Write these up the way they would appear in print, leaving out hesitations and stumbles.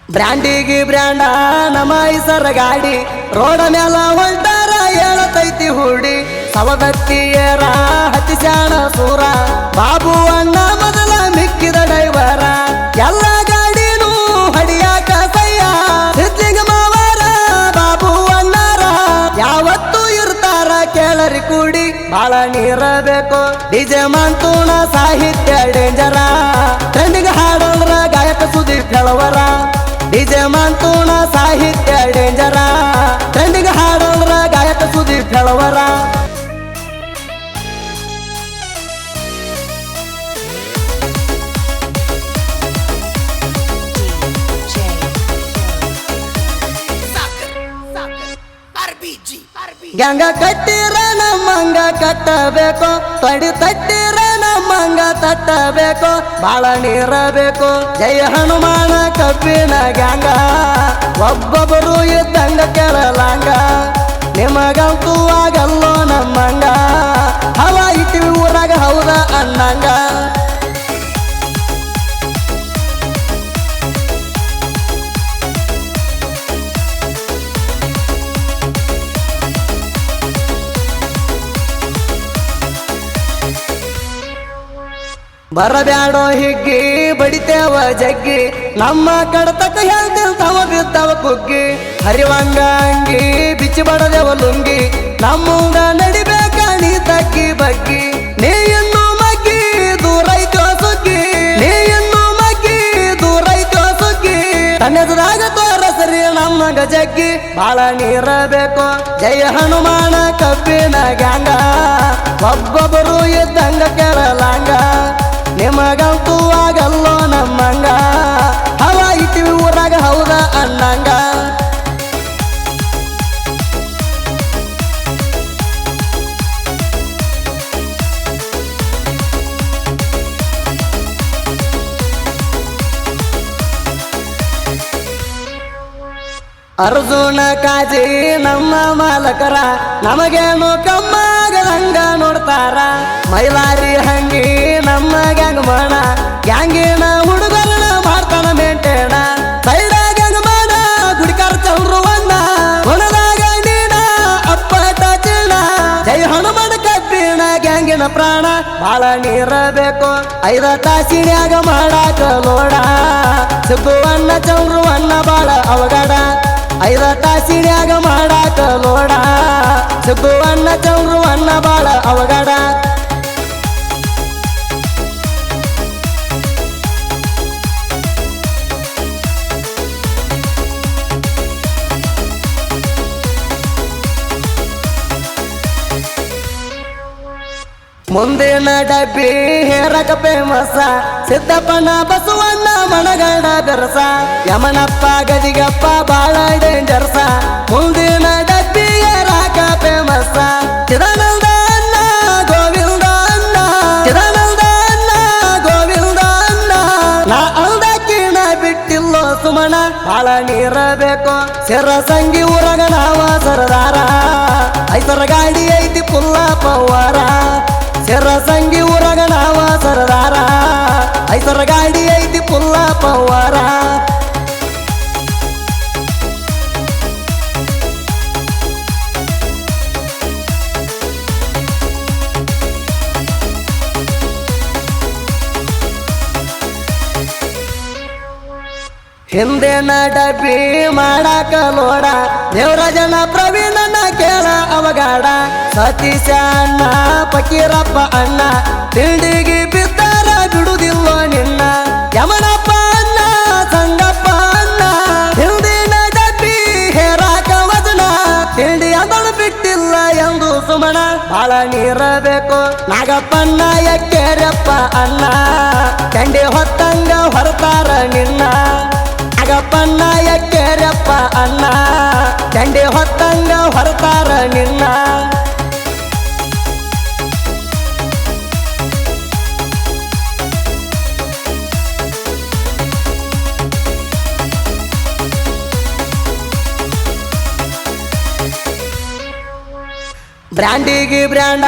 ಬ್ರ್ಯಾಂಡಿಗೆ ಬ್ರ್ಯಾಂಡ ನಮ್ಮ ಐಸರ ಗಾಡಿ ರೋಡ ಮ್ಯಾಲ ಹೊಂಟಾರ ಹೇಳತೈತಿ ಹುಡಿ ಸವದತ್ತಿಯರ ಹತ್ತಿಸ್ಯಾಣ ಸೂರ ಬಾಬು ಅಣ್ಣ ಮೊದಲ ಮಿಕ್ಕಿದ ಡೈವರ ಎಲ್ಲ ಗಾಡಿನೂ ಹಡಿಯಾಕ ಸಯ್ಯ ಸಿದ್ಲಿಂಗ ಮಾವರ ಬಾಬು ಅಣ್ಣಾರ ಯಾವತ್ತೂ ಇರ್ತಾರ ಕೇಳರಿ ಕೂಡಿ ಬಾಳ ನೀರ ಬೇಕು ಡಿಜೆ ಮಂತೂಣ ಸಾಹಿತ್ಯ ಡೇಂಜರ ಟ್ರೆಂಡಿಂಗ್ ಹಾಡಂದ್ರ ಗಾಯಕ ಸುದೀಪ್ ಹೇಳವರ ಡಿಜೆ ಮಂತೂಣ ಸಾಹಿತ್ಯ ಡೇಂಜರ ಟ್ರೆಂಡಿಂಗ್ ಹಾಡಂದ್ರ ಗಾಯಕ ಸುದೀಪ್ ಹೇಳವರ ಗ್ಯಾಂಗ ಕಟ್ಟಿರ ನಮ್ಮಂಗ ಕಟ್ಟಬೇಕು ತೊಡಿ ತಟ್ಟಿರ ನಮ್ಮಂಗ ತಟ್ಟಬೇಕು ಬಾಳ ನೀರ ಬೇಕು ಜಯ ಹನುಮಾನ ಕಬ್ಬಿನ ಗ್ಯಾಂಗ ಒಬ್ಬೊಬ್ಬರು ಇದ್ದಂಗ ಕೆಳಲಾಂಗ ನಿಮಗಂತೂ ಆಗಲ್ಲೋ ನಮ್ಮಂಗ ಹವ ಇಟ್ಟಿವಿ ಊರಾಗ ಹೌದ ಅನ್ನಂಗ ಬರಬ್ಯಾಡೋ ಹಿಗ್ಗಿ ಬಡಿತೇವ ಜಗ್ಗಿ ನಮ್ಮ ಕಡತಕ ಹೇಳ್ತೇವ ತವ ಬಿದ್ದಾವ ಕುಗ್ಗಿ ಹರಿವಂಗ ಅಂಗಿ ಬಿಚ್ಚಿ ಬಡದೇವ ಲುಂಗಿ ನಮ್ಮಂಗ ನಡಿಬೇಕ ನೀ ತಗ್ಗಿ ಬಗ್ಗಿ ನೀ ಇನ್ನು ಮಗ್ಗಿ ದೂರೈತೋ ಸುಗ್ಗಿ ನೀ ಇನ್ನು ಮಗ್ಗಿ ದೂರೈತೋ ಸುಗ್ಗಿ ತನ್ನದಾಗ ತೋರಸರಿ ನಮ್ಮಗ ಜಗ್ಗಿ ಬಾಳ ನೀರ ಬೇಕು ಜಯ ಹನುಮಾನ ಕಬ್ಬಿನ ಗ್ಯಾಂಗ ಒಬ್ಬೊಬ್ಬರು ಇದ್ದಂಗ ಕೆಳಲಾಂಗ ನಿಮಗಂತೂ ಆಗಲ್ಲೋ ನಮ್ಮಂಗ ಹವ ಇಟ್ಟಿವಿ ಊರಾಗ ಹೌದ ಅನ್ನಂಗ ಅರ್ಜುನ ಕಾಜಿ ನಮ್ಮ ಮಾಲಕರ ನಮಗೇನು ಕಮ್ಮಾಗದಂಗ ನೋಡ್ತಾರ ಮೈಲಾರಿ ಹಂಗಿ ನಮ್ಮ ಗ್ಯಾಂಗ್ ಮಾಡ ಗ್ಯಾಂಗಿನ ಹುಡುಗರನ ಮಾಡ್ತಾನ ಮೇಂಟೇಣ ಸೈಡ ಗ್ಯಾಂಗ್ ಮಾಡ ಗುಡಿಕಾರ ಚಲ್ರುವನ್ನ ಹೊಣದಾಗ ನೀನ ಅಪ್ಪಟ ಚಿಣ ಜೈ ಹನುಮನ ಕಬ್ಬಿಣ ಗ್ಯಾಂಗಿನ ಪ್ರಾಣ ಬಾಳ ನೀರ ಬೇಕು 5 ತಾಸಿನ್ಯಾಗ ಮಾಡಾಕ ಲೋಡ ಸಿಬ್ಬುವನ್ನ ಚಲ್ರುವನ್ನ ಬಾಳ ಅವಗಡ 5 ತಾಸಿನ್ಯಾಗ ಮಾಡಾಕ ಲೋಡ ಸಿಬ್ಬುವನ್ನ ಚಲ್ರುವನ್ನ ಬಾಳ ಅವಗಡ ಮುಂದಿನ ಡಬ್ಬಿ ಹೇರಕ ಫೇಮಸ ಸಿದ್ದಪ್ಪನ ಬಸವಣ್ಣ ಮಣಗಂಡ ಬೆರಸ ಯಮನಪ್ಪ ಗದಿಗಪ್ಪ ಬಾಳ ಡೇಂಜರ್ಸ ಮುಂದಿನ ಡಬ್ಬಿ ಹೇರಕ ಫೇಮಸ ಚಿದಾನಂದ ಅಣ್ಣ ಗೋವಿಂದ ಅಣ್ಣ ಚಿದಾನಂದ ಅಣ್ಣ ಗೋವಿಂದ ಅಣ್ಣ ನಾ ಅಲ್ದಕ್ಕಿನ ಬಿಟ್ಟಿಲ್ಲೋ ಸುಮಣ ಬಾಳ ನೀರ ಬೇಕು ಸಿರಸಂಗಿ ಊರಾಗ ನಾವ ಸರದಾರ ಐಸರ ಗಾಡಿ ಐತಿ ಪುಲ್ಲ ಪವಾರ ಸಿರಸಂಗಿ ಊರಾಗ ನಾವ ಸರದಾರ ಐಸರ ಗಾಡಿ ಐತಿ ಪುಲ್ಲ ಪವಾರ ಹಿಂದಿನ ಡಬ್ಬಿ ಮಾಡಾಕ ಲೋಡ ದೇವರಾಜನ ಪ್ರವೀಣನ ಕೇಳ ಅವಗಾಡ ಸತೀಶ ಅಣ್ಣ ಫಕೀರಪ್ಪ ಅಣ್ಣ ತಿಂಡಿಗೆ ಬಿದ್ದಾರ ಬಿಡುದಿಲ್ಲೋ ನಿನ್ನ ಯಮನಪ್ಪ ಅಣ್ಣ ಸಂಗಪ್ಪ ಅಣ್ಣ ಹಿಂದಿನ ಡಬ್ಬಿ ಹೇರಾಕ ವದನ ತಿಂಡಿ ಅದಳು ಬಿಟ್ಟಿಲ್ಲ ಎಂದು ಸುಮಣ ಬಾಳ ನೀರ ಬೇಕು ನಾಗಪ್ಪಣ್ಣ ಎಕ್ಕೇರಪ್ಪ ಅಣ್ಣ ಚಂಡಿ ಹೊತ್ತಂಗ ಹೊರತಾರ ನಿನ್ನ ನಾಗಪ್ಪಣ್ಣ ಎಕ್ಕೇರಪ್ಪ ಅಣ್ಣ ಚಂಡಿ ಹೊತ್ತಂಗ ಹೊರತಾರ ನಿನ್ನ ಬ್ರ್ಯಾಂಡಿಗೆ ಬ್ರ್ಯಾಂಡ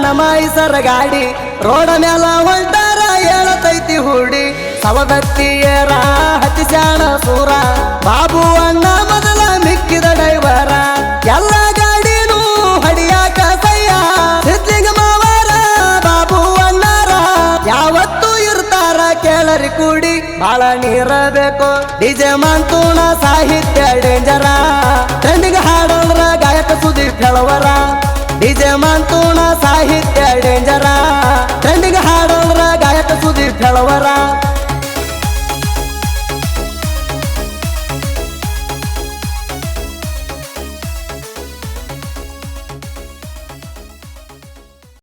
ನಮ್ಮ ಐಸರ ಗಾಡಿ ರೋಡ ಮ್ಯಾಲ ಹೊಂಟಾರ ಹೇಳತೈತಿ ಹುಡಿ ಸವದತ್ತಿಯರ ಹತ್ತಿಸ್ಯಾಣ ಸೂರ ಬಾಬು ಅಣ್ಣ ಮೊದಲ ಮಿಕ್ಕಿದ ಡೈವರ ಎಲ್ಲ ಗಾಡಿನೂ ಹಡಿಯಾಕ ಸಯ್ಯ ಸಿದ್ಲಿಂಗ ಮಾವರ ಬಾಬು ಅಣ್ಣಾರ ಯಾವತ್ತೂ ಇರ್ತಾರ ಕೇಳರಿ ಕೂಡಿ ಬಾಳ ನೀರಬೇಕು ಡಿಜೆ ಮಂತೂಣ ಸಾಹಿತ್ಯ ಡೇಂಜರ ಟ್ರೆಂಡಿಗೆ ಹಾಡೋದ್ರ ಗಾಯಕ ಸುದೀಪ್ ಹೇಳವರ ಡಿಜೆ ಮಂತೂಣ